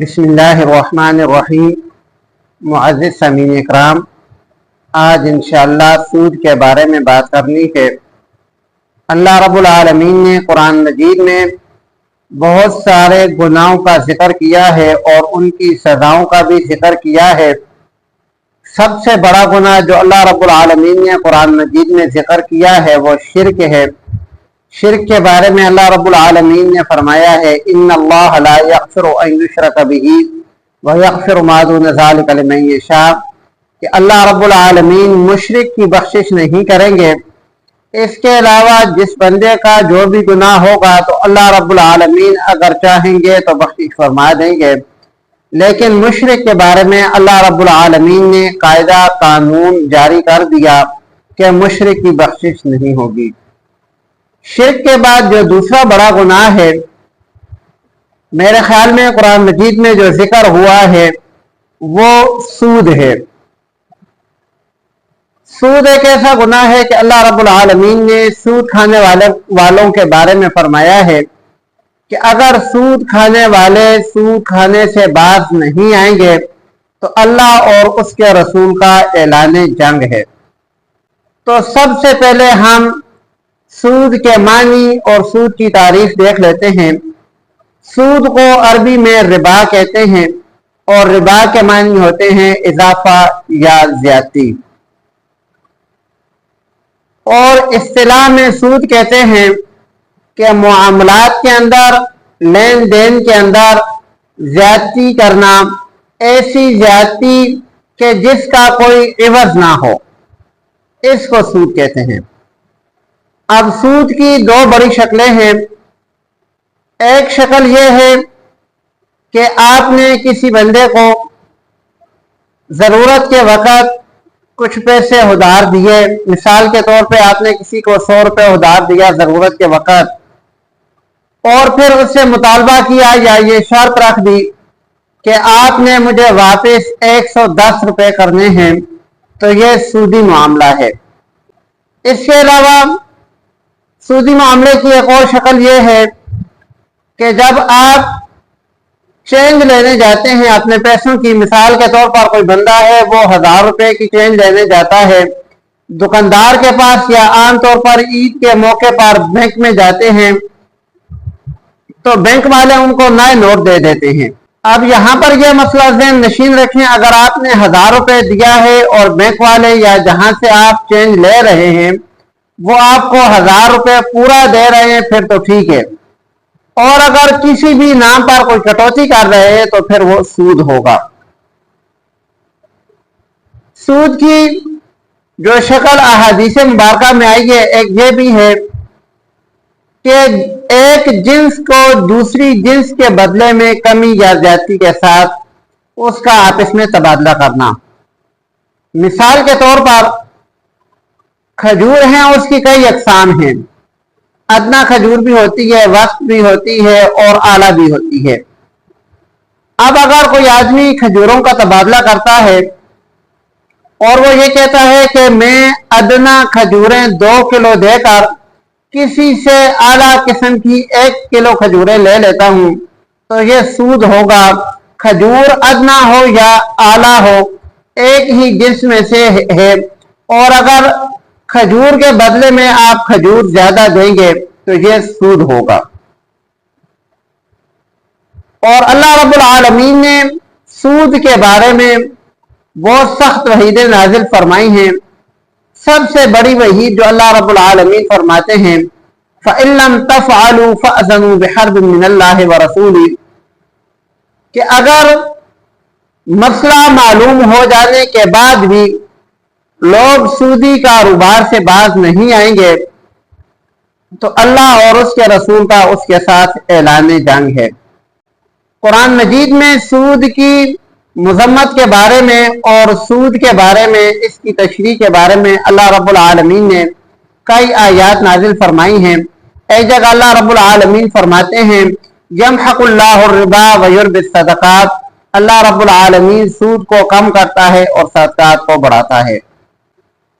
بسم اللہ الرحمن الرحیم۔ معزز سامعین اکرام، آج انشاءاللہ سود کے بارے میں بات کرنی ہے۔ اللہ رب العالمین نے قرآن مجید میں بہت سارے گناہوں کا ذکر کیا ہے اور ان کی سزاؤں کا بھی ذکر کیا ہے۔ سب سے بڑا گناہ جو اللہ رب العالمین نے قرآن مجید میں ذکر کیا ہے وہ شرک ہے۔ شرک کے بارے میں اللہ رب العالمین نے فرمایا ہے ان اللہ لا یغفر ان یشرک بہ ویغفر ما دون ذلک لمن یشاء، کہ اللہ رب العالمین مشرک کی بخشش نہیں کریں گے، اس کے علاوہ جس بندے کا جو بھی گناہ ہوگا تو اللہ رب العالمین اگر چاہیں گے تو بخشش فرما دیں گے، لیکن مشرک کے بارے میں اللہ رب العالمین نے قاعدہ قانون جاری کر دیا کہ مشرک کی بخشش نہیں ہوگی۔ شرک کے بعد جو دوسرا بڑا گناہ ہے، میرے خیال میں قرآن مجید میں جو ذکر ہوا ہے وہ سود ہے۔ سود ایک ایسا گناہ ہے کہ اللہ رب العالمین نے سود کھانے والوں کے بارے میں فرمایا ہے کہ اگر سود کھانے والے سود کھانے سے باز نہیں آئیں گے تو اللہ اور اس کے رسول کا اعلان جنگ ہے۔ تو سب سے پہلے ہم سود کے معنی اور سود کی تعریف دیکھ لیتے ہیں۔ سود کو عربی میں ربا کہتے ہیں اور ربا کے معنی ہوتے ہیں اضافہ یا زیادتی، اور اصطلاح میں سود کہتے ہیں کہ معاملات کے اندر، لین دین کے اندر زیادتی کرنا، ایسی زیادتی کہ جس کا کوئی عوض نہ ہو، اس کو سود کہتے ہیں۔ اب سود کی دو بڑی شکلیں ہیں۔ ایک شکل یہ ہے کہ آپ نے کسی بندے کو ضرورت کے وقت کچھ پیسے ادھار دیے، مثال کے طور پہ آپ نے کسی کو 100 روپے ادھار دیا ضرورت کے وقت، اور پھر اس سے مطالبہ کیا یا یہ شرط رکھ دی کہ آپ نے مجھے واپس 110 روپے کرنے ہیں، تو یہ سودی معاملہ ہے۔ اس کے علاوہ سودی معاملے کی ایک اور شکل یہ ہے کہ جب آپ چینج لینے جاتے ہیں اپنے پیسوں کی، مثال کے طور پر کوئی بندہ ہے وہ 1000 روپے کی چینج لینے جاتا ہے دکاندار کے پاس، یا عام طور پر عید کے موقع پر بینک میں جاتے ہیں تو بینک والے ان کو نئے نوٹ دے دیتے ہیں۔ اب یہاں پر یہ مسئلہ ذہن نشین رکھیں، اگر آپ نے 1000 روپے دیا ہے اور بینک والے یا جہاں سے آپ چینج لے رہے ہیں وہ آپ کو 1000 روپے پورا دے رہے ہیں پھر تو ٹھیک ہے، اور اگر کسی بھی نام پر کوئی کٹوتی کر رہے ہیں تو پھر وہ سود ہوگا۔ سود کی جو شکل احادیث مبارکہ میں آئی ہے، ایک یہ بھی ہے کہ ایک جنس کو دوسری جنس کے بدلے میں کمی یا زیادتی کے ساتھ اس کا آپس میں تبادلہ کرنا۔ مثال کے طور پر کھجور ہیں، اس کی کئی اقسام ہیں، ادنا کھجور بھی ہوتی ہے، وسط بھی ہوتی ہے اور اعلیٰ بھی ہوتی ہے۔ اب اگر کوئی آدمی کھجوروں کا تبادلہ کرتا ہے اور وہ یہ کہتا ہے کہ میں ادنا کھجوریں 2 کلو دے کر کسی سے اعلیٰ قسم کی 1 کلو کھجوریں لے لیتا ہوں، تو یہ سود ہوگا۔ کھجور ادنا ہو یا اعلیٰ ہو، ایک ہی جنس میں سے ہے، اور اگر کھجور کے بدلے میں آپ کھجور زیادہ دیں گے تو یہ سود ہوگا۔ اور اللہ رب العالمین نے سود کے بارے میں بہت سخت وعیدیں نازل فرمائی ہیں۔ سب سے بڑی وعید جو اللہ رب العالمین فرماتے ہیں فَإِن لَّمْ تَفْعَلُوا فَأْذَنُوا بِحَرْبٍ مِّنَ اللَّهِ وَرَسُولِهِ، کہ اگر مسئلہ معلوم ہو جانے کے بعد بھی لوگ سودی کاروبار سے باز نہیں آئیں گے تو اللہ اور اس کے رسول کا اس کے ساتھ اعلان جنگ ہے۔ قرآن مجید میں سود کی مذمت کے بارے میں اور سود کے بارے میں، اس کی تشریح کے بارے میں اللہ رب العالمین نے کئی آیات نازل فرمائی ہیں۔ ایک جگہ اللہ رب العالمین فرماتے ہیں یمحق اللہ الربا ویربی الصدقات، اللہ رب العالمین سود کو کم کرتا ہے اور صدقات کو بڑھاتا ہے۔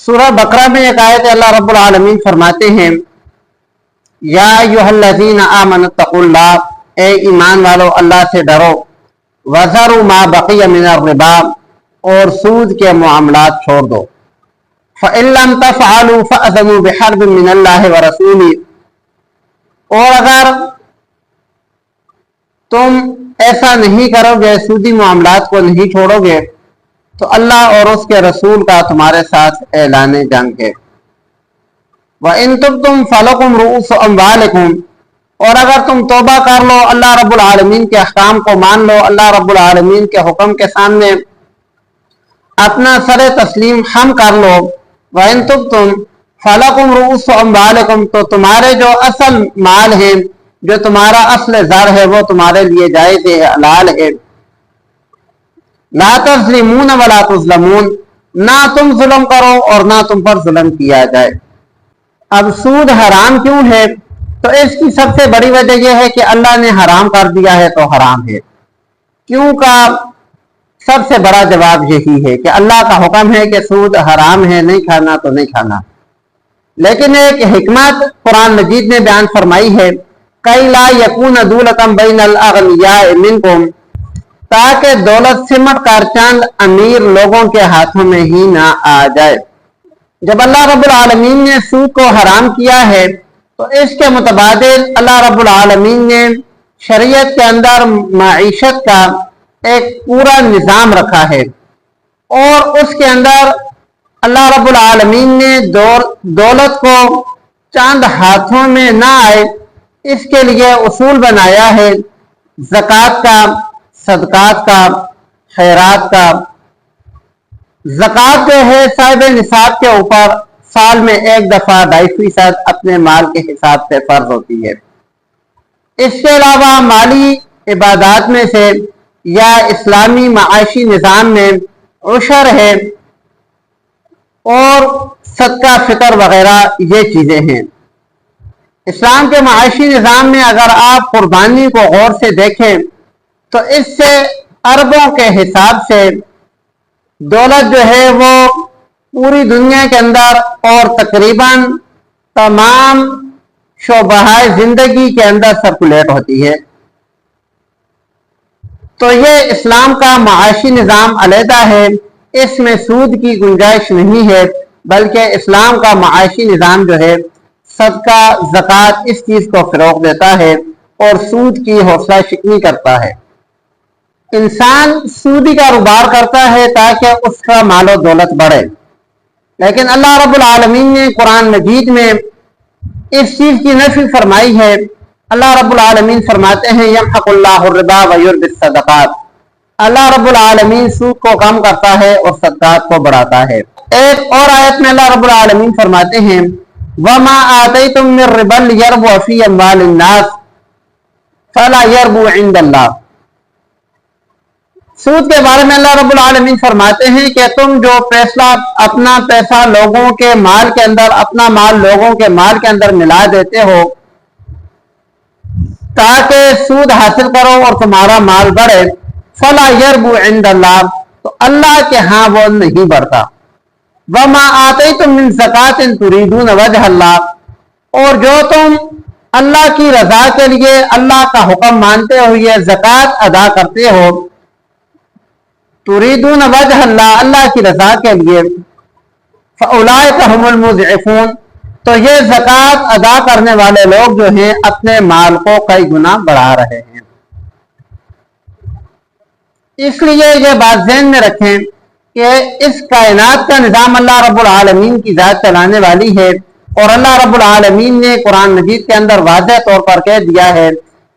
سورہ بقرہ میں ایک آیت اللہ رب العالمین فرماتے ہیں یا ایھا الذین آمنوا اتقوا اللہ، اے ایمان والو اللہ سے ڈرو، وَذَرُوا مَا بَقِيَ مِنَ الرِّبَا، اور سود کے معاملات چھوڑ دو. فَإِن لَّمْ تَفْعَلُوا فَأْذَنُوا بِحَرْبٍ مِّنَ اللَّهِ وَرَسُولِهِ، اور اگر تم ایسا نہیں کرو گے، سودی معاملات کو نہیں چھوڑو گے، تو اللہ اور اس کے رسول کا تمہارے ساتھ اعلان جنگ ہے. وَإِن تُبْتُمْ فَلَكُمْ رُءُوسُ أَمْوَالِكُمْ، اور اگر تم توبہ کر لو، اللہ رب العالمین کے احکام کو مان لو، اللہ رب العالمین کے حکم کے سامنے اپنا سر تسلیم خم کر لو. وَإِن تُبْتُمْ فَلَكُمْ رُءُوسُ أَمْوَالِكُمْ، تو تمہارے جو اصل مال ہیں، جو تمہارا اصل زر ہے، وہ تمہارے لیے جائز ہے، حلال ہے. لا تظلمون ولا تظلمون، نہ تم ظلم کرو اور نہ تم پر ظلم کیا جائے. اب سود حرام کیوں ہے؟ تو اس کی سب سے بڑی وجہ یہ ہے کہ اللہ نے حرام کر دیا ہے تو حرام ہے. کیوں کا سب سے بڑا جواب یہی ہے کہ اللہ کا حکم ہے کہ سود حرام ہے، نہیں کھانا تو نہیں کھانا. لیکن ایک حکمت قرآن مجید نے بیان فرمائی ہے، کئی لا یکون دولۃ بین الاغنیاء منکم، تاکہ دولت سمٹ کر چند امیر لوگوں کے ہاتھوں میں ہی نہ آ جائے. جب اللہ رب العالمین نے سود کو حرام کیا ہے تو اس کے متبادل اللہ رب العالمین نے شریعت کے اندر معیشت کا ایک پورا نظام رکھا ہے، اور اس کے اندر اللہ رب العالمین نے دولت کو چند ہاتھوں میں نہ آئے اس کے لیے اصول بنایا ہے، زکوٰۃ کا، صدقات کا، خیرات کا. زکوٰۃ جو ہے صاحب نصاب کے اوپر سال میں ایک دفعہ 2.5% اپنے مال کے حساب سے فرض ہوتی ہے. اس کے علاوہ مالی عبادات میں سے یا اسلامی معاشی نظام میں عشر ہے اور صدقہ فطر وغیرہ یہ چیزیں ہیں. اسلام کے معاشی نظام میں اگر آپ قربانی کو غور سے دیکھیں تو اس سے اربوں کے حساب سے دولت جو ہے وہ پوری دنیا کے اندر اور تقریباً تمام شعبہ زندگی کے اندر سرکولیٹ ہوتی ہے. تو یہ اسلام کا معاشی نظام علیحدہ ہے، اس میں سود کی گنجائش نہیں ہے، بلکہ اسلام کا معاشی نظام جو ہے صدقہ، زکوٰۃ اس چیز کو فروغ دیتا ہے اور سود کی حوصلہ شکنی کرتا ہے. انسان سودی کاروبار کرتا ہے تاکہ اس کا مال و دولت بڑھے، لیکن اللہ رب العالمین نے قرآن مجید میں اس چیز کی نفی فرمائی ہے. اللہ رب العالمین فرماتے ہیں یمحق اللہ الربا ویربی الصدقات، اللہ رب العالمین سود کو کم کرتا ہے اور صدقات کو بڑھاتا ہے. ایک اور آیت میں اللہ رب العالمین فرماتے ہیں وما آتیتم من ربا لیربو فی اموال الناس فلا یربو عند اللہ. سود کے بارے میں اللہ رب العالمین فرماتے ہیں کہ تم جو اپنا پیسہ لوگوں کے مال کے اندر، اپنا مال لوگوں کے مال کے اندر ملا دیتے ہو تاکہ سود حاصل کرو اور تمہارا مال بڑھے، فلا یربو عند اللہ، تو اللہ کے ہاں وہ نہیں بڑھتا. وما آتیتم من زکاۃ تریدون وجہ اللہ، اور جو تم اللہ کی رضا کے لیے اللہ کا حکم مانتے ہو یہ زکوٰۃ ادا کرتے ہو، تریدون وجہ اللہ، اللہ کی رضا کے لیے، فاولئک هم المضعفون، تو یہ زکوٰۃ ادا کرنے والے لوگ جو ہیں اپنے مال کو کئی گنا بڑھا رہے ہیں. اس لیے یہ بات ذہن میں رکھیں کہ اس کائنات کا نظام اللہ رب العالمین کی ذات چلانے والی ہے، اور اللہ رب العالمین نے قرآن مجید کے اندر واضح طور پر کہہ دیا ہے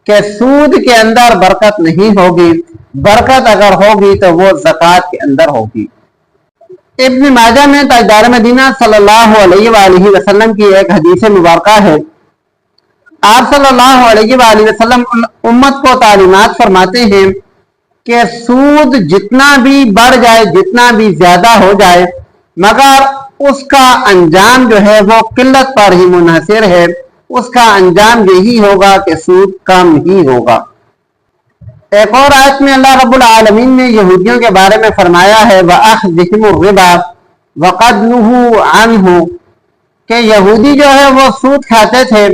کہ سود کے اندر برکت نہیں ہوگی، برکت اگر ہوگی تو وہ زکوٰۃ کے اندر ہوگی. ابن ماجہ میں تاجدار مدینہ صلی اللہ علیہ وآلہ وسلم کی ایک حدیث مبارکہ ہے. آپ صلی اللہ علیہ وآلہ وسلم امت کو تعلیمات فرماتے ہیں کہ سود جتنا بھی بڑھ جائے، جتنا بھی زیادہ ہو جائے، مگر اس کا انجام جو ہے وہ قلت پر ہی منحصر ہے. اس کا انجام یہی ہوگا کہ سود کم ہی ہوگا. ایک اور آیت میں اللہ رب العالمین نے یہودیوں کے بارے میں فرمایا ہے وَأَخْذِهِمُ الرِّبَا وَقَدْ نُهُوا عَنْهُ، کہ یہودی جو ہے وہ سود کھاتے تھے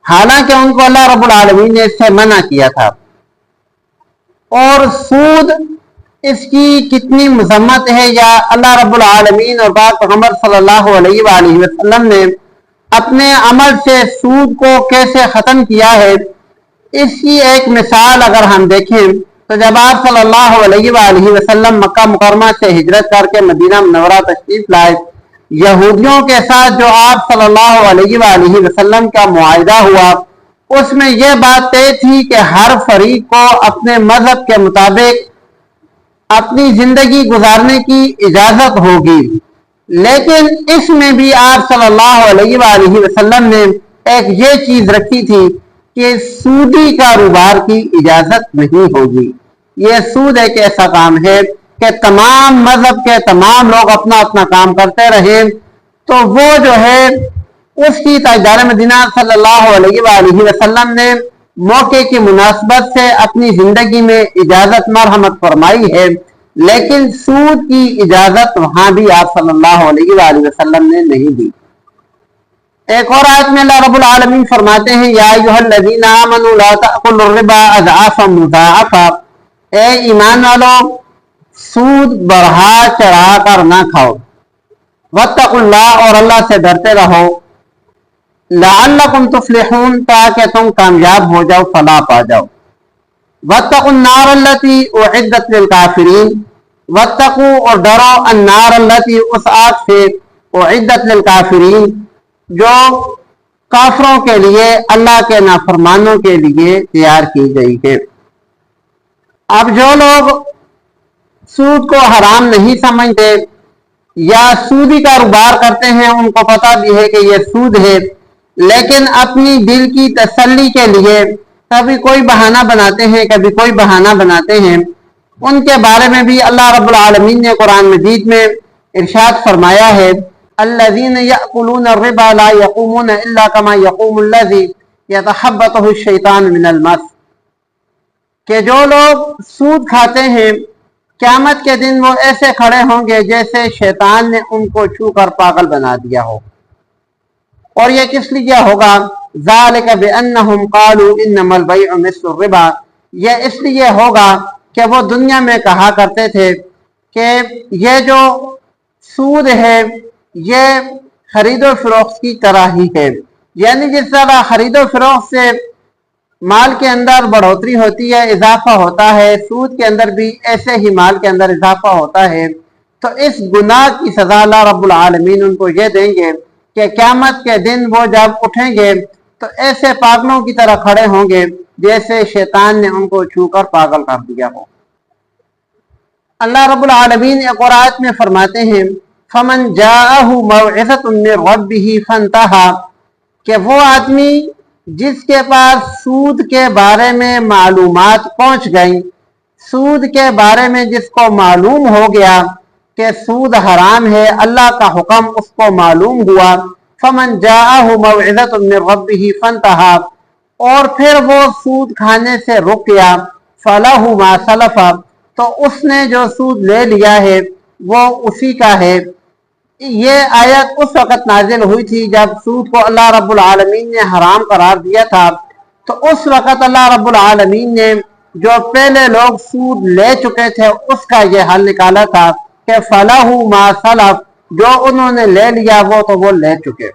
حالانکہ ان کو اللہ رب العالمین نے اس سے منع کیا تھا. اور سود اس کی کتنی مذمت ہے، یا اللہ رب العالمین اور پاک پیغمبر صلی اللہ علیہ وآلہ وسلم نے اپنے عمل سے سود کو کیسے ختم کیا ہے، اس کی ایک مثال اگر ہم دیکھیں تو جب آپ صلی اللہ علیہ وآلہ وسلم مکہ مکرمہ سے ہجرت کر کے مدینہ منورہ تشریف لائے، یہودیوں کے ساتھ جو آپ صلی اللہ علیہ وآلہ وسلم کا معاہدہ ہوا، اس میں یہ بات طے تھی کہ ہر فریق کو اپنے مذہب کے مطابق اپنی زندگی گزارنے کی اجازت ہوگی، لیکن اس میں بھی آپ صلی اللہ علیہ وآلہ وسلم نے ایک یہ چیز رکھی تھی کہ سودی کاروبار کی اجازت نہیں ہوگی۔ یہ سود ایک ایسا کام ہے کہ تمام مذہب کے تمام لوگ اپنا اپنا کام کرتے رہے، تو وہ جو ہے اس کی تاجدار مدینہ صلی اللہ علیہ وآلہ وسلم نے موقع کی مناسبت سے اپنی زندگی میں اجازت مرحمت فرمائی ہے، لیکن سود کی اجازت وہاں بھی آپ صلی اللہ علیہ وآلہ وسلم نے نہیں دی۔ ایک اور آیت میں اللہ رب العالمین فرماتے ہیں یا ایھا الذین آمنوا لا تأکلوا الربا اضعافا مضاعفا، اے ایمان والو سود بڑھا چڑھا کر نہ کھاؤ، واتقوا اللہ اور اللہ سے ڈرتے رہو، لعلکم تفلحون تاکہ تم کامیاب ہو جاؤ، فلاح پا جاؤ، واتقوا النار التي اعدت للکافرین، واتقوا اور ڈرو النار التي اس آگ سے اعدت للکافرین جو کافروں کے لیے اللہ کے نافرمانوں کے لیے تیار کی گئی ہے۔ اب جو لوگ سود کو حرام نہیں سمجھتے یا سودی کاروبار کرتے ہیں، ان کو پتہ بھی ہے کہ یہ سود ہے، لیکن اپنی دل کی تسلی کے لیے کبھی کوئی بہانہ بناتے ہیں کبھی کوئی بہانہ بناتے ہیں، ان کے بارے میں بھی اللہ رب العالمین نے قرآن مجید میں ارشاد فرمایا ہے الذین یأکلون الربا لا یقومون الا کما یقوم الذی یتخبطہ الشیطان من المس، کہ جو لوگ سود کھاتے ہیں قیامت کے دن وہ ایسے کھڑے ہوں گے جیسے شیطان نے ان کو چھو کر پاگل بنا دیا ہو۔ اور یہ کس لیے ہوگا؟ ذالک بانہم قالوا انما البیع مثل الربا، یہ اس لیے ہوگا کہ وہ دنیا میں کہا کرتے تھے کہ یہ جو سود ہے یہ خرید و فروخت کی طرح ہی ہے، یعنی جس طرح خرید و فروخت سے مال کے اندر بڑھوتری ہوتی ہے، اضافہ ہوتا ہے، سود کے اندر بھی ایسے ہی مال کے اندر اضافہ ہوتا ہے۔ تو اس گناہ کی سزا اللہ رب العالمین ان کو یہ دیں گے کہ قیامت کے دن وہ جب اٹھیں گے تو ایسے پاگلوں کی طرح کھڑے ہوں گے جیسے شیطان نے ان کو چھو کر پاگل کر دیا ہو۔ اللہ رب العالمین ایک اور آیت میں فرماتے ہیں فَمَنْ جَاءَهُ مَوْعِظَةٌ مِّن رَّبِّهِ فَانْتَهَىٰ، کہ وہ آدمی جس کے پاس سود کے بارے میں معلومات پہنچ گئیں، سود کے بارے میں جس کو معلوم ہو گیا کہ سود حرام ہے، اللہ کا حکم اس کو معلوم ہوا، فَمَنْ جَاءَهُ مَوْعِظَةٌ مِّن رَّبِّهِ فَانْتَهَىٰ، اور پھر وہ سود کھانے سے رک گیا، فَلَهُ مَا سَلَفَ، تو اس نے جو سود لے لیا ہے وہ اسی کا ہے۔ یہ آیت اس وقت نازل ہوئی تھی جب سود کو اللہ رب العالمین نے حرام قرار دیا تھا، تو اس وقت اللہ رب العالمین نے جو پہلے لوگ سود لے چکے تھے اس کا یہ حل نکالا تھا کہ فَلَهُ مَا سَلَفَ، جو انہوں نے لے لیا وہ تو وہ لے چکے،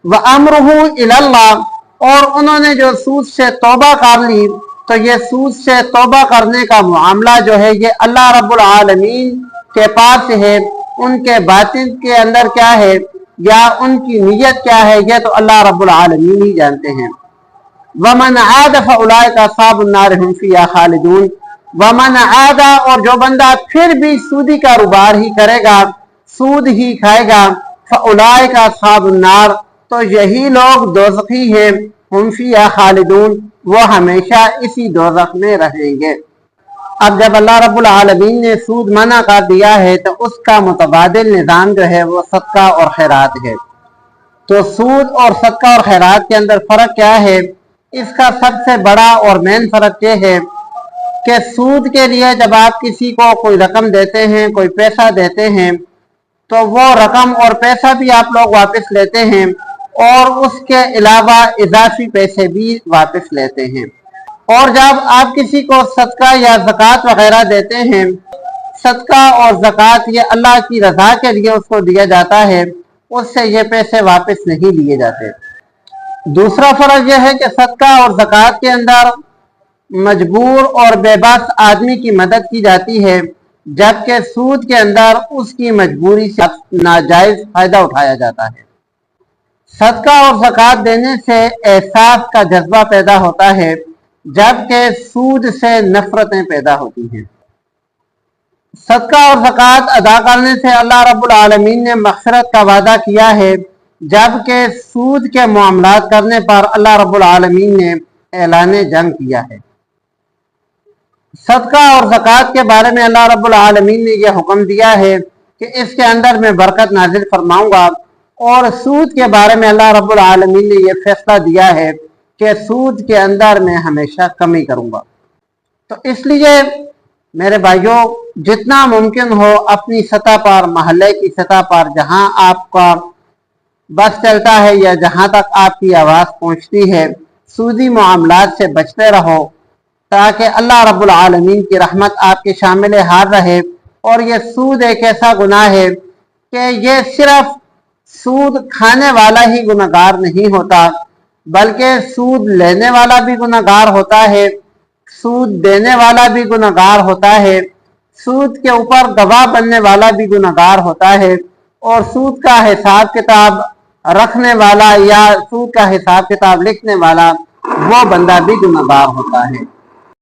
وَأَمْرُهُ إِلَى اللَّهِ، اور انہوں نے جو سود سے توبہ کر لی تو یہ سود سے توبہ کرنے کا معاملہ جو ہے یہ اللہ رب العالمین کے پاس ہے، ان کے باطن کے اندر کیا ہے یا ان کی نیت کیا ہے یہ تو اللہ رب العالمین ہی جانتے ہیں۔ وَمَنْ عَادَ فَأُولَٰئِكَ أَصْحَابُ النَّارِ هُمْ فِيهَا خَالِدُونَ، وَمَنْ عَادَ، اور جو بندہ پھر بھی سودی کاروبار ہی کرے گا، سود ہی کھائے گا، فَأُولَٰئِكَ أَصْحَابُ النَّارِ، تو یہی لوگ دوزخی ہیں، ہم فیہا خالدون، وہ ہمیشہ اسی دوزخ میں رہیں گے۔ اب جب اللہ رب العالمین نے سود منع کر دیا ہے تو اس کا متبادل نظام جو ہے وہ صدقہ اور خیرات ہے۔ تو سود اور صدقہ اور خیرات کے اندر فرق کیا ہے؟ اس کا سب سے بڑا اور مین فرق یہ ہے کہ سود کے لیے جب آپ کسی کو کوئی رقم دیتے ہیں، کوئی پیسہ دیتے ہیں، تو وہ رقم اور پیسہ بھی آپ لوگ واپس لیتے ہیں اور اس کے علاوہ اضافی پیسے بھی واپس لیتے ہیں۔ اور جب آپ کسی کو صدقہ یا زکوٰۃ وغیرہ دیتے ہیں، صدقہ اور زکوٰۃ یہ اللہ کی رضا کے لیے اس کو دیا جاتا ہے، اس سے یہ پیسے واپس نہیں لیے جاتے۔ دوسرا فرض یہ ہے کہ صدقہ اور زکوٰۃ کے اندر مجبور اور بے بس آدمی کی مدد کی جاتی ہے، جبکہ سود کے اندر اس کی مجبوری سے ناجائز فائدہ اٹھایا جاتا ہے۔ صدقہ اور زکوٰۃ دینے سے احساس کا جذبہ پیدا ہوتا ہے، جبکہ سود سے نفرتیں پیدا ہوتی ہیں۔ صدقہ اور زکوٰۃ ادا کرنے سے اللہ رب العالمین نے مغفرت کا وعدہ کیا ہے، جبکہ سود کے معاملات کرنے پر اللہ رب العالمین نے اعلان جنگ کیا ہے۔ صدقہ اور زکوٰۃ کے بارے میں اللہ رب العالمین نے یہ حکم دیا ہے کہ اس کے اندر میں برکت نازل فرماؤں گا، اور سود کے بارے میں اللہ رب العالمین نے یہ فیصلہ دیا ہے کہ سود کے اندر میں ہمیشہ کمی کروں گا۔ تو اس لیے میرے بھائیوں، جتنا ممکن ہو اپنی سطح پر، محلے کی سطح پر، جہاں آپ کا بس چلتا ہے یا جہاں تک آپ کی آواز پہنچتی ہے، سودی معاملات سے بچتے رہو، تاکہ اللہ رب العالمین کی رحمت آپ کے شامل حال رہے۔ اور یہ سود ایک ایسا گناہ ہے کہ یہ صرف سود کھانے والا ہی گناہگار نہیں ہوتا، بلکہ سود لینے والا بھی گناہگار ہوتا ہے، سود دینے والا بھی گناہگار ہوتا ہے، سود کے اوپر گواہ بننے والا بھی گناہگار ہوتا ہے، اور سود کا حساب کتاب رکھنے والا یا سود کا حساب کتاب لکھنے والا وہ بندہ بھی گناہگار ہوتا ہے۔